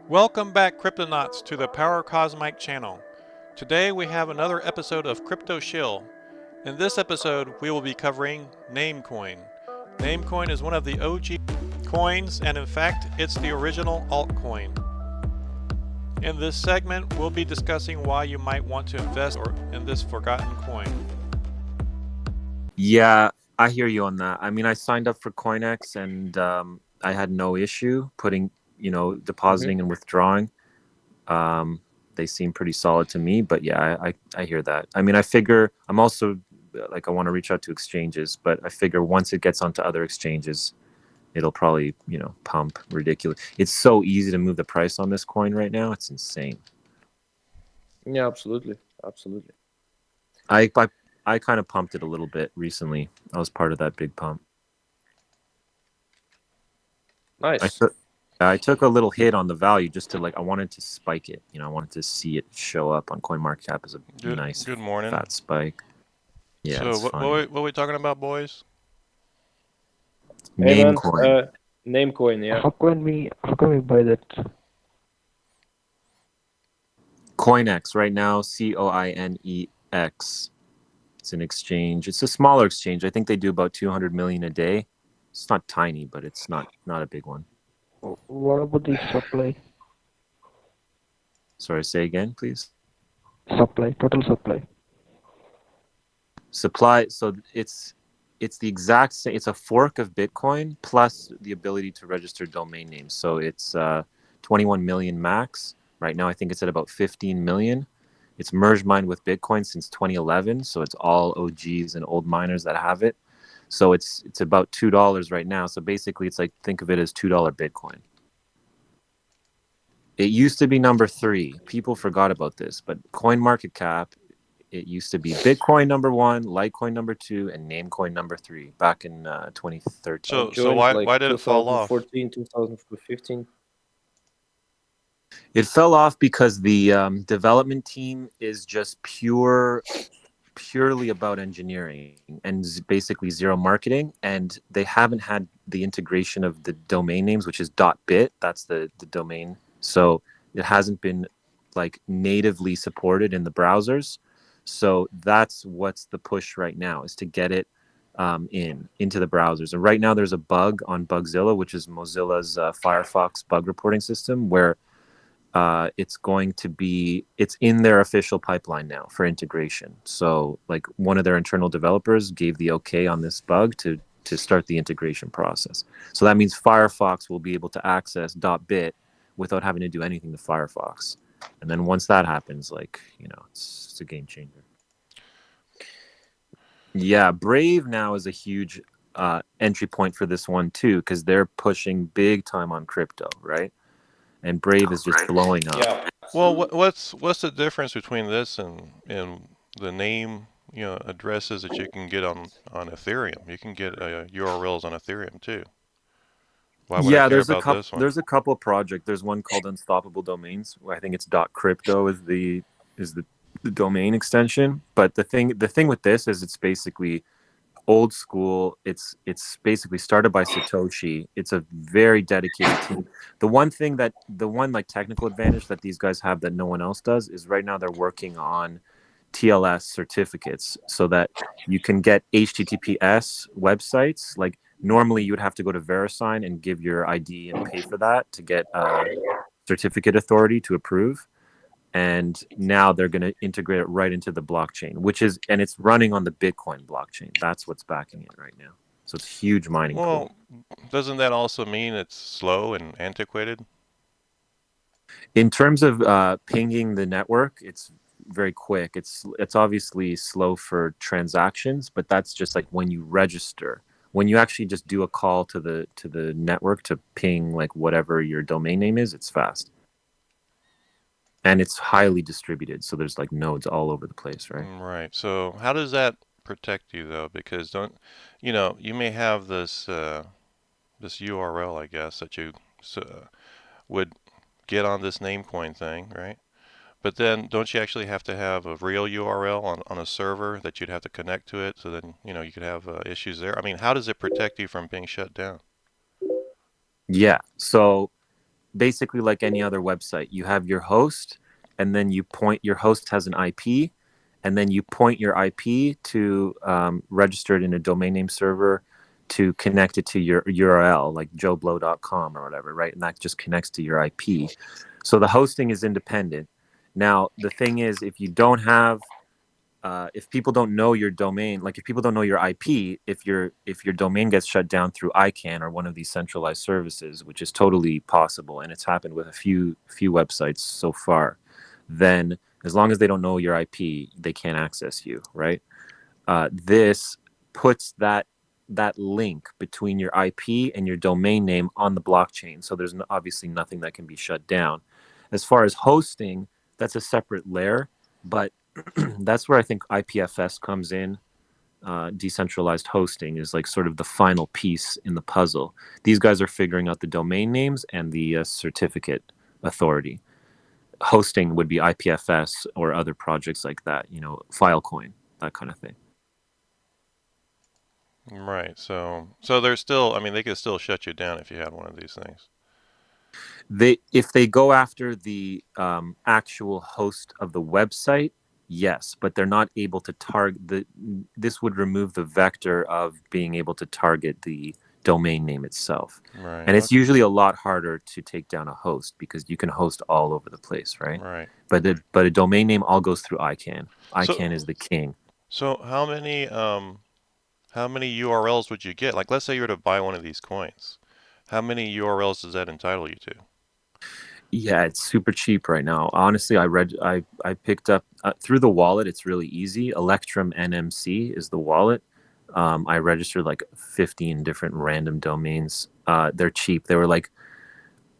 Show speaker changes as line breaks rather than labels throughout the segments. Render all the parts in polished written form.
Welcome back, Cryptonauts, to the Power Cosmic channel. Today we have another episode of Crypto Shill. In this episode, we will be covering Namecoin. Namecoin is one of the OG coins, and in fact, it's the original altcoin. In this segment, we'll be discussing why you might want to invest in this forgotten coin.
Yeah, I hear you on that. I mean, I signed up for CoinEx and I had no issue putting, depositing and withdrawing. They seem pretty solid to me, but yeah, I hear that. I mean, I figure I'm also like I want to reach out to exchanges, but I figure once it gets onto other exchanges, it'll probably, pump ridiculous. It's so easy to move the price on this coin right now. It's insane.
Yeah, absolutely. Absolutely.
I I, I kind of pumped it a little bit recently. I was part of that big pump. I
Nice.
took I took a little hit on the value just to I wanted to spike it. I wanted to see it show up on CoinMarketCap as a nice
Good morning.
fat spike. Yeah,
So,
it's
what,
fine.
what, what are we talking about, boys?
Hey man,
Namecoin.
Namecoin, yeah.
How can we buy that?
CoinEx right now, COINEX. It's an exchange. It's a smaller exchange. I think they do about 200 million a day. It's not tiny, but it's not a big one.
What about the supply?
Sorry, say again, please.
Total supply.
Supply. So it's the exact same. It's a fork of Bitcoin plus the ability to register domain names. So it's 21 million max. Right now, I think it's at about 15 million. It's merge mined with Bitcoin since 2011. So it's all OGs and old miners that have it. So it's about $2 right now. So basically, it's like think of it as $2 Bitcoin. It used to be number 3. People forgot about this, but CoinMarketCap, it used to be Bitcoin number 1, Litecoin number 2, and Namecoin number 3 back in 2013.
So
Joined like
why did it fall off?
2014, 2015.
It fell off because the development team is just purely about engineering and basically zero marketing, and they haven't had the integration of the domain names, which is .bit. That's the domain. So it hasn't been natively supported in the browsers. So that's what's the push right now, is to get it into the browsers. And right now there's a bug on Bugzilla, which is Mozilla's Firefox bug reporting system, where it's in their official pipeline now for integration. So one of their internal developers gave the okay on this bug to start the integration process. So that means Firefox will be able to access .bit without having to do anything to Firefox. And then once that happens, it's a game changer. Yeah, Brave now is a huge entry point for this one too, because they're pushing big time on crypto, right? And Brave is just blowing up.
Yeah.
Well, what's the difference between this and the name, addresses that you can get on Ethereum? You can get URLs on Ethereum too. Why would I
Yeah,
care about this one?
there's a couple projects. There's one called Unstoppable Domains, where I think it's .crypto is the domain extension. But the thing with this is it's basically old school. It's basically started by Satoshi. It's a very dedicated team. The one technical advantage that these guys have that no one else does is right now they're working on TLS certificates so that you can get HTTPS websites. Like normally you would have to go to VeriSign and give your ID and pay for that to get certificate authority to approve. And now they're going to integrate it right into the blockchain, and it's running on the Bitcoin blockchain. That's what's backing it right now. So it's a huge mining pool.
Well, doesn't that also mean it's slow and antiquated?
In terms of pinging the network, it's very quick. It's obviously slow for transactions, but that's just like when you register. When you actually just do a call to the network to ping whatever your domain name is, it's fast. And it's highly distributed, so there's nodes all over the place, right?
Right. So how does that protect you though? Because you may have this URL, I guess, that you would get on this Namecoin thing, right? But then don't you actually have to have a real URL on a server that you'd have to connect to it so then, you could have issues there? I mean, how does it protect you from being shut down?
Yeah. So basically like any other website. You have your host, and then your host has an IP, and then you point your IP to registered in a domain name server to connect it to your URL, like joeblow.com or whatever, right? And that just connects to your IP. So the hosting is independent. Now, the thing is, if you don't have if people don't know your domain, like if people don't know your IP, if your domain gets shut down through ICANN or one of these centralized services, which is totally possible, and it's happened with a few websites so far, then as long as they don't know your IP, they can't access you, right? This puts that link between your IP and your domain name on the blockchain, so there's obviously nothing that can be shut down. As far as hosting, that's a separate layer, but that's where I think IPFS comes in. Decentralized hosting is like sort of the final piece in the puzzle. These guys are figuring out the domain names and the certificate authority. Hosting would be IPFS or other projects like that, Filecoin, that kind of thing.
Right. So there's still, I mean, they could still shut you down if you had one of these things.
If they go after the actual host of the website, yes, but they're not able to target this would remove the vector of being able to target the domain name itself.
Right.
And it's usually a lot harder to take down a host because you can host all over the place, right?
Right.
But a domain name all goes through ICANN. ICANN is the king.
So how many URLs would you get? Like, let's say you were to buy one of these coins. How many URLs does that entitle you to?
Yeah, it's super cheap right now. Honestly, I picked up through the wallet. It's really easy. Electrum NMC is the wallet. I registered like 15 different random domains. They're cheap. They were either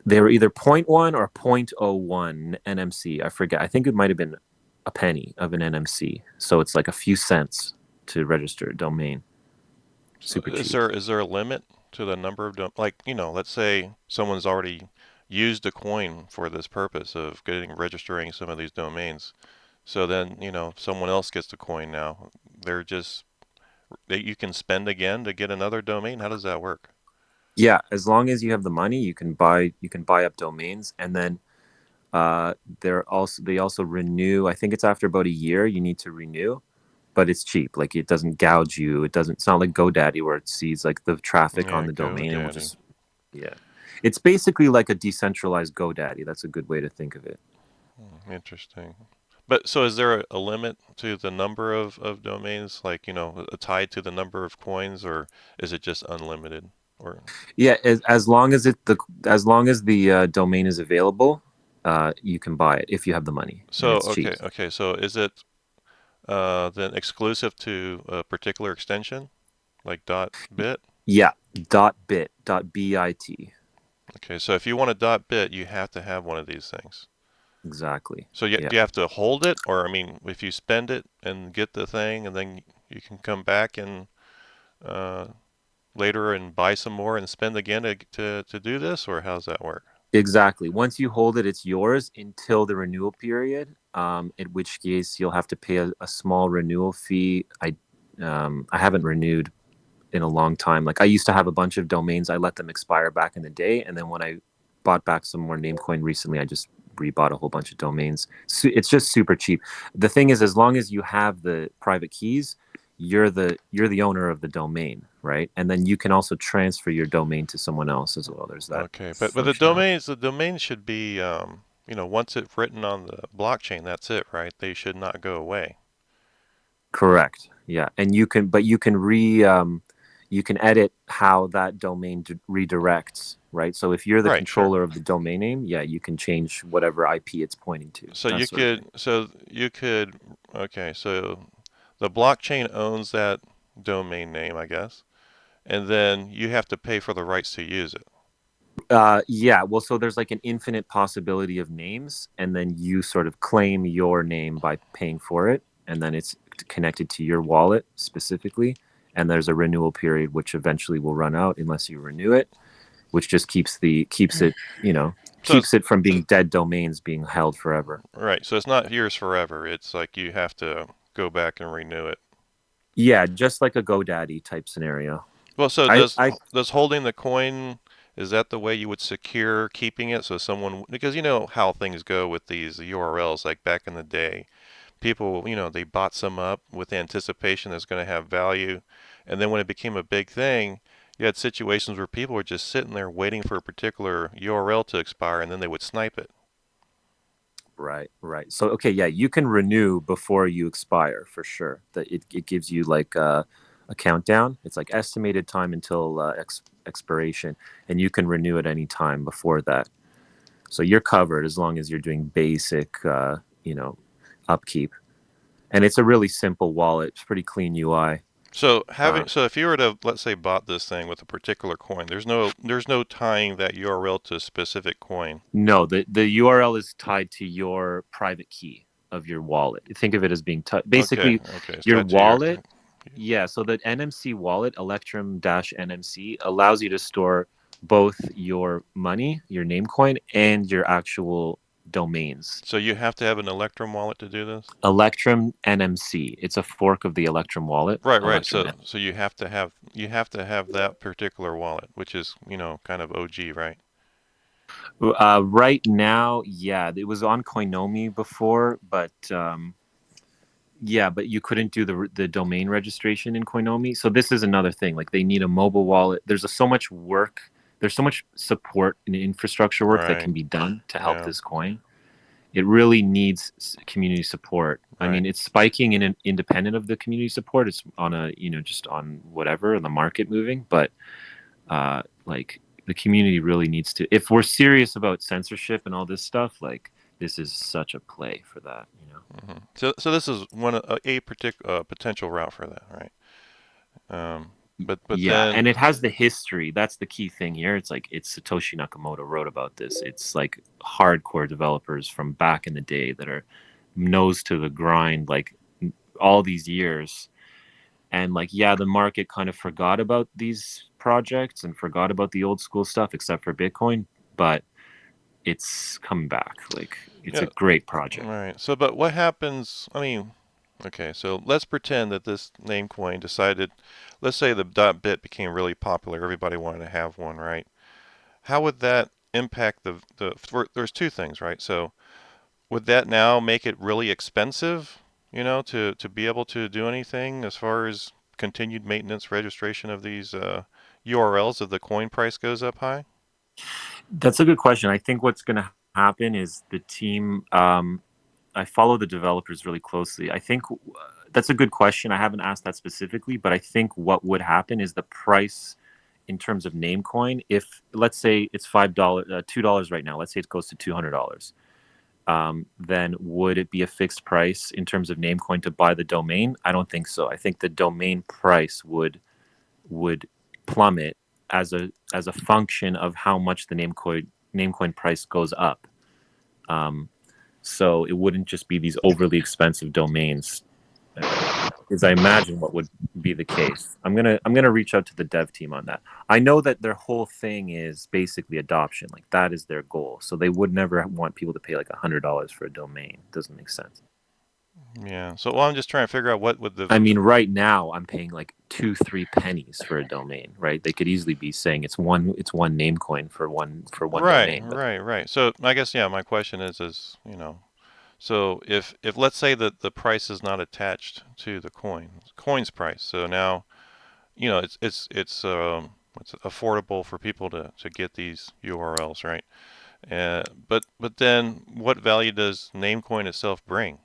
0.1 or 0.01 NMC. I forget. I think it might have been a penny of an NMC. So it's like a few cents to register a domain. Super cheap.
Is there a limit to the number of like, let's say someone's already used a coin for this purpose of registering some of these domains. So then, someone else gets the coin now. You can spend again to get another domain. How does that work?
Yeah, as long as you have the money, you can buy up domains, and then they also renew. I think it's after about a year you need to renew, but it's cheap. Like it doesn't gouge you. It's not like GoDaddy where it sees like the traffic on the domain and will just It's basically like a decentralized GoDaddy. That's a good way to think of it.
Interesting. But so is there a limit to the number of domains, like, tied to the number of coins, or is it just unlimited? Or
yeah, as long as the domain is available, you can buy it if you have the money.
so
It's cheap.
okay. So is it then exclusive to a particular extension, like .bit?
Yeah, .bit, .bit.
Okay, so if you want a .bit, you have to have one of these things.
Exactly.
So do you have to hold it, or I mean, if you spend it and get the thing, and then you can come back and later and buy some more and spend again to do this, or how's that work?
Exactly. Once you hold it, it's yours until the renewal period. In which case you'll have to pay a small renewal fee. I haven't renewed in a long time. Like I used to have a bunch of domains. I let them expire back in the day, and then when I bought back some more Namecoin recently, I just rebought a whole bunch of domains. So it's just super cheap. The thing is, as long as you have the private keys, you're the owner of the domain, right? And then you can also transfer your domain to someone else as well. There's that.
Okay, but the domains should be once it's written on the blockchain, that's it, right? They should not go away.
Correct. Yeah, and you can you can edit how that domain redirects, right? So if you're the controller of the domain name, yeah, you can change whatever IP it's pointing to.
So okay, so the blockchain owns that domain name, I guess, and then you have to pay for the rights to use it.
Yeah, well, so there's like an infinite possibility of names, and then you sort of claim your name by paying for it, and then it's connected to your wallet specifically, and there's a renewal period which eventually will run out unless you renew it, which just keeps it from being dead domains being held forever.
Right, so it's not yours forever. It's like you have to go back and renew it.
Yeah, just like a GoDaddy type scenario.
Well, so does holding the coin Is that the way you would secure keeping it? So someone, because you know how things go with these URLs, like back in the day, people, they bought some up with anticipation that's going to have value. And then when it became a big thing, you had situations where people were just sitting there waiting for a particular URL to expire and then they would snipe it.
Right, right. So okay, yeah, you can renew before you expire for sure. That it gives you like a countdown. It's like estimated time until expiration, and you can renew at any time before that. So you're covered as long as you're doing basic, upkeep. And it's a really simple wallet. It's pretty clean UI.
So
Uh,
so if you were to, let's say, bought this thing with a particular coin, there's no tying that URL to a specific coin.
no, the URL is tied to your private key of your wallet. Think of it as being
Okay,
basically
okay. It's
your
tied to your.
wallet. Yeah, so the NMC wallet, Electrum-NMC, allows you to store both your money, your Namecoin, and your actual domains.
So you have to have an Electrum wallet to do this?
Electrum NMC. It's a fork of the Electrum wallet.
Right, right.
Electrum.
So you have to have that particular wallet, which is, kind of OG, right?
Right now, yeah, it was on Coinomi before, but yeah, but you couldn't do the domain registration in Coinomi. So this is another thing. Like they need a mobile wallet. So much work. There's so much support and infrastructure work that
Right.
can be done to help
Yeah.
this coin. It really needs community support. I mean,
Right.
it's spiking in independent of the community support. It's on a, just on whatever, the market moving. But like the community really needs to, if we're serious about censorship and all this stuff, like this is such a play for that,
So this is a particular potential route for that, right? But
Yeah,
then
and it has the history. That's the key thing here. It's like Satoshi Nakamoto wrote about this. It's like hardcore developers from back in the day that are nose to the grind, like all these years. And like, yeah, the market kind of forgot about these projects and forgot about the old school stuff, except for Bitcoin. But it's coming back. Like, it's a
yeah,
great project.
right. So but what happens? I mean, okay, so let's pretend that this Namecoin decided, let's say the .bit became really popular. Everybody wanted to have one, right? How would that impact there's two things, right? So would that now make it really expensive, to be able to do anything as far as continued maintenance registration of these URLs if the coin price goes up high?
That's a good question. I think what's going to happen is the team. I follow the developers really closely. I think that's a good question. I haven't asked that specifically, but I think what would happen is the price in terms of Namecoin. If let's say it's $5, $2 right now. Let's say it goes to $200. Then would it be a fixed price in terms of Namecoin to buy the domain? I don't think so. I think the domain price would plummet as a function of how much the Namecoin price goes up. So it wouldn't just be these overly expensive domains, as I imagine what would be the case. I'm gonna reach out to the dev team on that. I know that their whole thing is basically adoption, like that is their goal. So they would never want people to pay like $100 for a domain. Doesn't make sense.
Yeah. So well, I'm just trying to figure out what would the
I mean, right now I'm paying like 2-3 pennies for a domain, right? They could easily be saying it's one name coin for one
right,
domain, but
right, right. So I guess yeah, my question is so if let's say that the price is not attached to the coin's price, so now it's affordable for people to get these URLs, right? But then what value does Namecoin itself bring?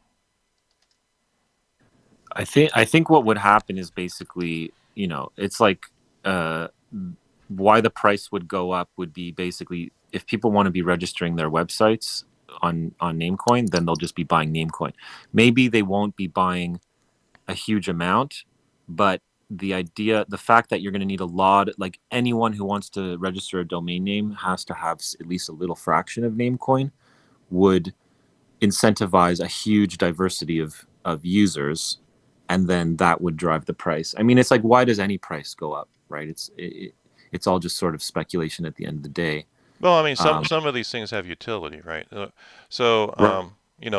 I think what would happen is basically, it's like uh, why the price would go up would be basically if people want to be registering their websites on Namecoin, then they'll just be buying Namecoin. Maybe they won't be buying a huge amount, but the fact that you're going to need a lot, like anyone who wants to register a domain name has to have at least a little fraction of Namecoin, would incentivize a huge diversity of users, and then that would drive the price. I mean, it's like, why does any price go up, right? It's all just sort of speculation at the end of the day.
Well, I mean, some
Um,
some of these things have utility, right? So,
right.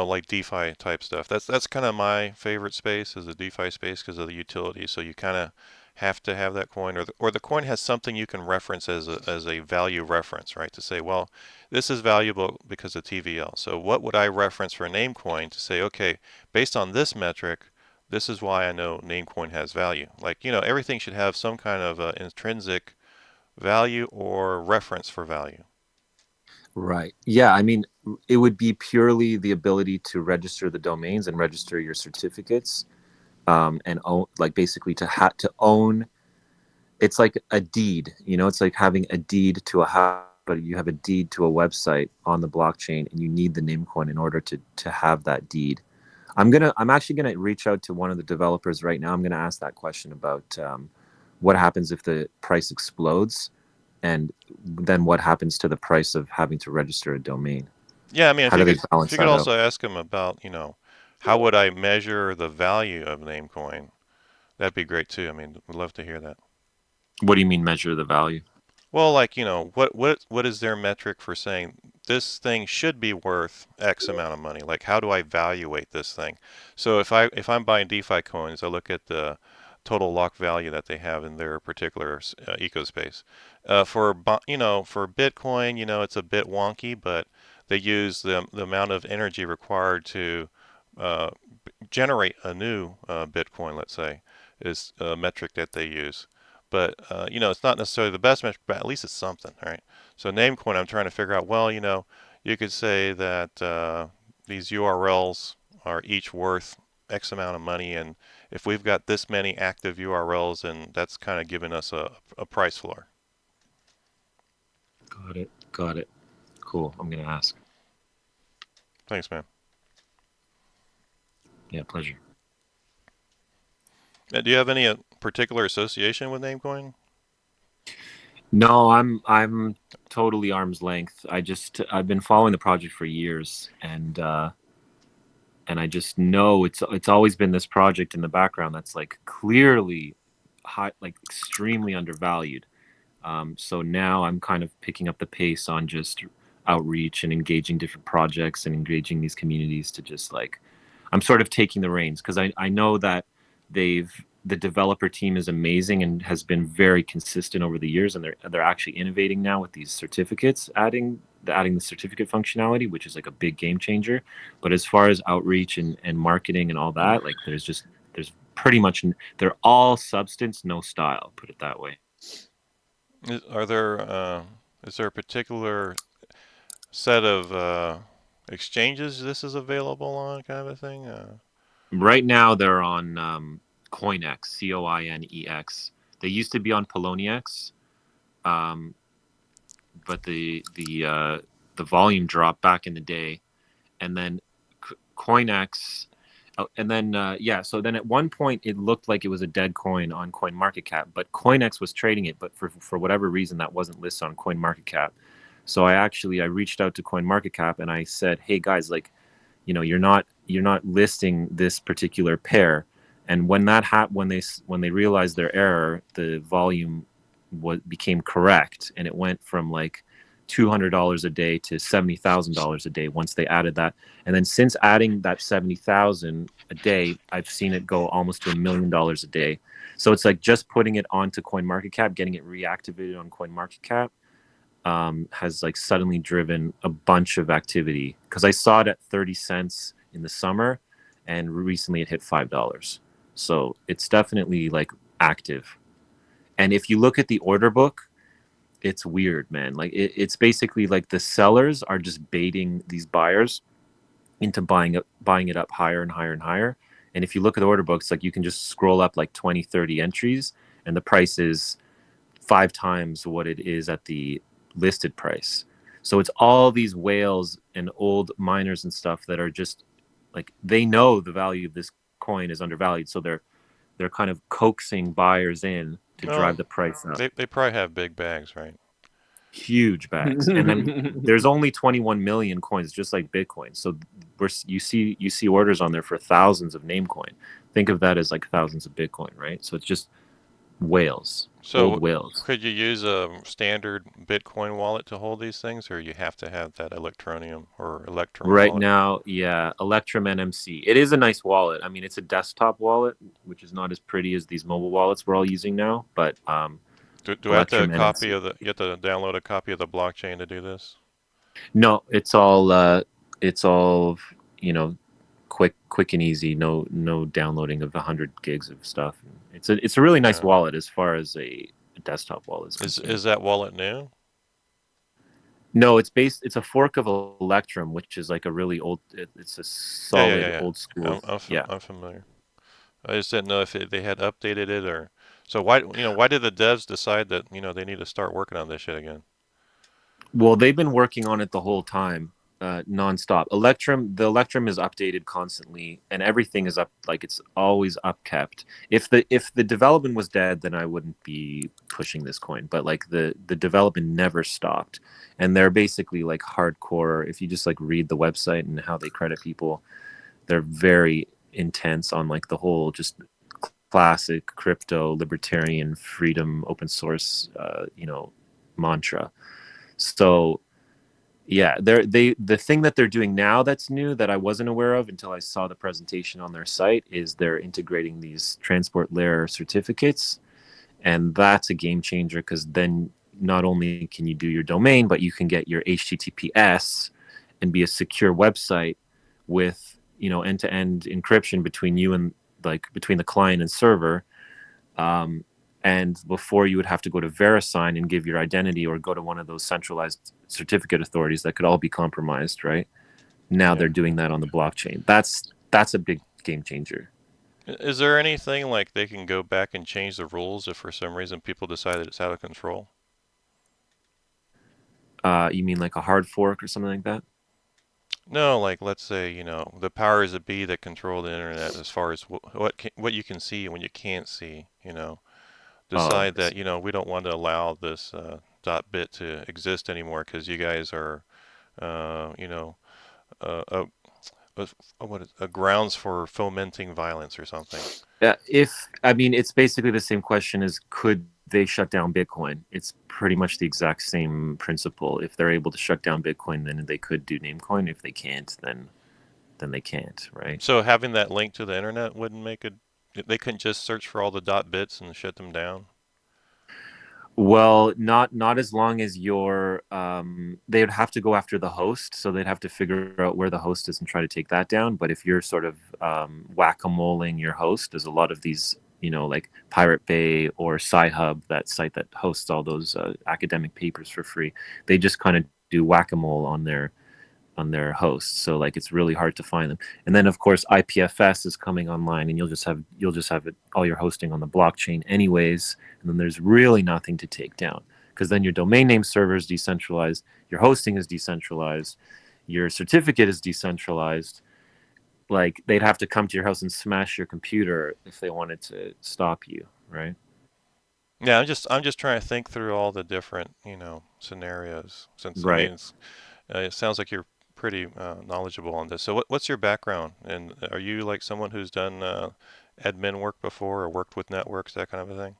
like DeFi type stuff. That's kind of my favorite space is the DeFi space because of the utility. So you kind of have to have that coin, or the coin has something you can reference as a value reference, right? To say, well, this is valuable because of TVL. So what would I reference for Namecoin to say, okay, based on this metric, this is why I know Namecoin has value. Like, everything should have some kind of intrinsic value or reference for value.
Right. Yeah. I mean, it would be purely the ability to register the domains and register your certificates, and own, like basically to own. It's like a deed. It's like having a deed to a house, but you have a deed to a website on the blockchain, and you need the Namecoin in order to have that deed. I'm actually gonna reach out to one of the developers right now. I'm gonna ask that question about what happens if the price explodes, and then what happens to the price of having to register a domain.
Yeah, I mean,
How do they
if
balance
you could
that out?
also ask them about, how would I measure the value of Namecoin? That'd be great too. I mean, we'd love to hear that.
What do you mean measure the value?
Well, like, what is their metric for saying this thing should be worth X amount of money? Like, how do I evaluate this thing? So if I'm buying DeFi coins, I look at the total lock value that they have in their particular ecospace. For Bitcoin, it's a bit wonky, but they use the amount of energy required to uh, generate a new Bitcoin, let's say, is a metric that they use. But it's not necessarily the best metric, but at least it's something, right? So Namecoin, I'm trying to figure out. Well, you could say that these URLs are each worth X amount of money, and if we've got this many active URLs, and that's kind of giving us a price floor.
Got it. Got it. Cool. I'm gonna ask.
Thanks, man.
Yeah, pleasure.
Do you have any particular association with Namecoin?
No, I'm totally arm's length. I've been following the project for years, and I just know it's always been this project in the background that's like clearly high, like extremely undervalued. So now I'm kind of picking up the pace on just outreach and engaging different projects and engaging these communities to just like I'm sort of taking the reins because I know that the developer team is amazing and has been very consistent over the years, and they're actually innovating now with these certificates, adding the certificate functionality, which is like a big game changer. But as far as outreach and marketing and all that, like there's pretty much they're all substance, no style, put it that way.
Are there is there a particular set of exchanges this is available on, kind of a thing?
Right now they're on Coinex, Coinex. They used to be on Poloniex, um, but the volume dropped back in the day, and then Coinex, and then yeah. So then at one point it looked like it was a dead coin on CoinMarketCap, but Coinex was trading it, but for whatever reason that wasn't listed on CoinMarketCap. So I reached out to CoinMarketCap and I said, hey guys, like you're not listing this particular pair. And when that when they realized their error, the volume became correct, and it went from like $200 a day to $70,000 a day once they added that. And then since adding that 70,000 a day, I've seen it go almost to $1 million a day. So it's like just putting it onto CoinMarketCap, getting it reactivated on CoinMarketCap, has like suddenly driven a bunch of activity because I saw it at 30 cents in the summer, and recently it hit $5. So it's definitely like active. And if you look at the order book, it's weird, man. Like it's basically like the sellers are just baiting these buyers into buying it up higher and higher and higher. And if you look at the order books, like you can just scroll up like 20, 30 entries, and the price is 5 times what it is at the listed price. So it's all these whales and old miners and stuff that are just like they know the value of this coin is undervalued, so they're kind of coaxing buyers in to
Well,
drive the price up.
they probably have big bags, right?
Huge bags, and then there's only 21 million coins, just like Bitcoin. So you see orders on there for thousands of Namecoin. Think of that as like thousands of Bitcoin, right? So it's just whales, old
So
whales.
could you use a standard Bitcoin wallet to hold these things, or you have to have that Electronium or Electrum
Right
wallet?
now, yeah, Electrum NMC. It is a nice wallet. I mean, it's a desktop wallet, which is not as pretty as these mobile wallets we're all using now, but
Do I have to
Electrum
copy
NMC.
of the? You have to download a copy of the blockchain to do this?
No, it's all quick and easy. No downloading of 100 gigs of stuff. It's a really nice
Yeah.
wallet as far as a desktop wallet is
Is
concerned.
is that wallet new?
No, it's a fork of Electrum, which is like a really old. It's a
Yeah, yeah, yeah,
solid
yeah.
old school. Yeah.
I'm familiar. I just didn't know if they had updated it or. So why did the devs decide that they need to start working on this shit again?
Well, they've been working on it the whole time, nonstop. The Electrum is updated constantly, and everything is up. Like it's always upkept. If the development was dead, then I wouldn't be pushing this coin. But like the development never stopped, and they're basically like hardcore. If you just like read the website and how they credit people, they're very intense on like the whole just classic crypto libertarian freedom open source mantra. So yeah, the thing that they're doing now that's new that I wasn't aware of until I saw the presentation on their site is they're integrating these transport layer certificates, and that's a game changer because then not only can you do your domain, but you can get your HTTPS and be a secure website with end-to-end encryption between you and like between the client and server. Um, and before you would have to go to VeriSign and give your identity or go to one of those centralized certificate authorities that could all be compromised, right? Now
Yeah.
they're doing that on the blockchain. That's a big game changer.
Is there anything like they can go back and change the rules if for some reason people decide that it's out of control?
You mean like a hard fork or something like that?
No, like let's say, the powers that be that control the internet as far as what you can see and what you can't see,
Oh,
decide that, we don't want to allow this dot bit to exist anymore because you guys are, you know, a, a grounds for fomenting violence or something.
if I mean, it's basically the same question as could they shut down Bitcoin? It's pretty much the exact same principle. If they're able to shut down Bitcoin, then they could do Namecoin. If they can't, then they can't, right?
So having that link to the internet wouldn't make it, they couldn't just search for all the dot bits and shut them down?
Well, not as long as you're. They would have to go after the host, so they'd have to figure out where the host is and try to take that down. But if you're sort of whack-a-moling your host, there's a lot of these, like Pirate Bay or Sci-Hub, that site that hosts all those academic papers for free. They just kind of do whack-a-mole on their hosts, so like it's really hard to find them. And then of course IPFS is coming online, and you'll just have all your hosting on the blockchain anyways, and then there's really nothing to take down because then your domain name server is decentralized, your hosting is decentralized, your certificate is decentralized. Like they'd have to come to your house and smash your computer if they wanted to stop you, right?
Yeah, I'm just trying to think through all the different, scenarios. Since I
Right.
mean, it sounds like you're pretty knowledgeable on this. So what's your background? And are you like someone who's done admin work before or worked with networks, that kind of a thing?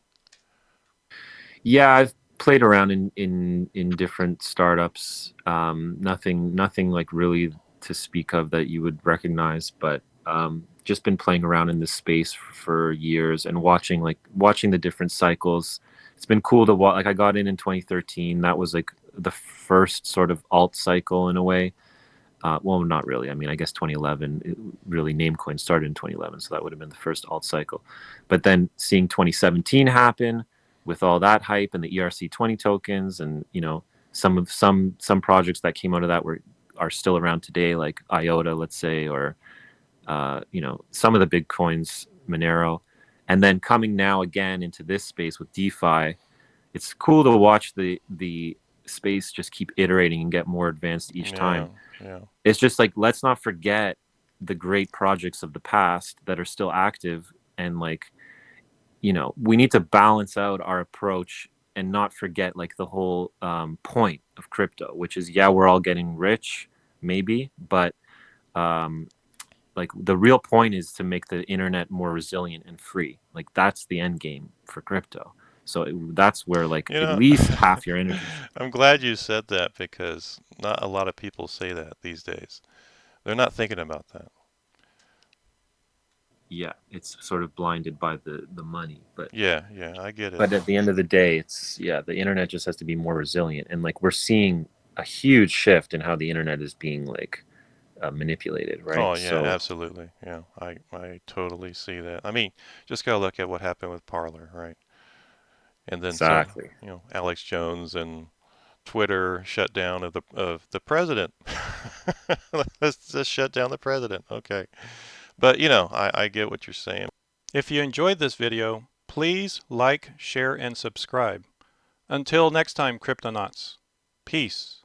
Yeah, I've played around in different startups. Nothing like really to speak of that you would recognize, but just been playing around in this space for years and watching the different cycles. It's been cool to watch. Like I got in 2013. That was like the first sort of alt cycle in a way. Well, not really. I mean, I guess 2011, really Namecoin started in 2011, so that would have been the first alt cycle. But then seeing 2017 happen with all that hype and the ERC20 tokens, and some projects that came out of that are still around today, like IOTA, let's say, or some of the big coins, Monero, and then coming now again into this space with DeFi. It's cool to watch the space just keep iterating and get more advanced each
Yeah,
time.
yeah.
It's just like let's not forget the great projects of the past that are still active, and like we need to balance out our approach and not forget like the whole point of crypto, which is, yeah, we're all getting rich maybe, but um, Like the real point is to make the internet more resilient and free. Like that's the end game for crypto. So that's where like
You
at
know,
least half your energy.
I'm glad you said that because not a lot of people say that these days. They're not thinking about that.
Yeah, it's sort of blinded by the money,
Yeah, yeah, I get it.
but at the end of the day, it's the internet just has to be more resilient, and like we're seeing a huge shift in how the internet is being like manipulated, right?
Oh yeah,
So
absolutely. Yeah, I totally see that. I mean, just gotta look at what happened with Parler, right? And then some,
exactly.
Alex Jones and Twitter shut down of the president. Let's just shut down the president. Okay. But I get what you're saying. If you enjoyed this video, please like, share, and subscribe. Until next time, Cryptonauts. Peace.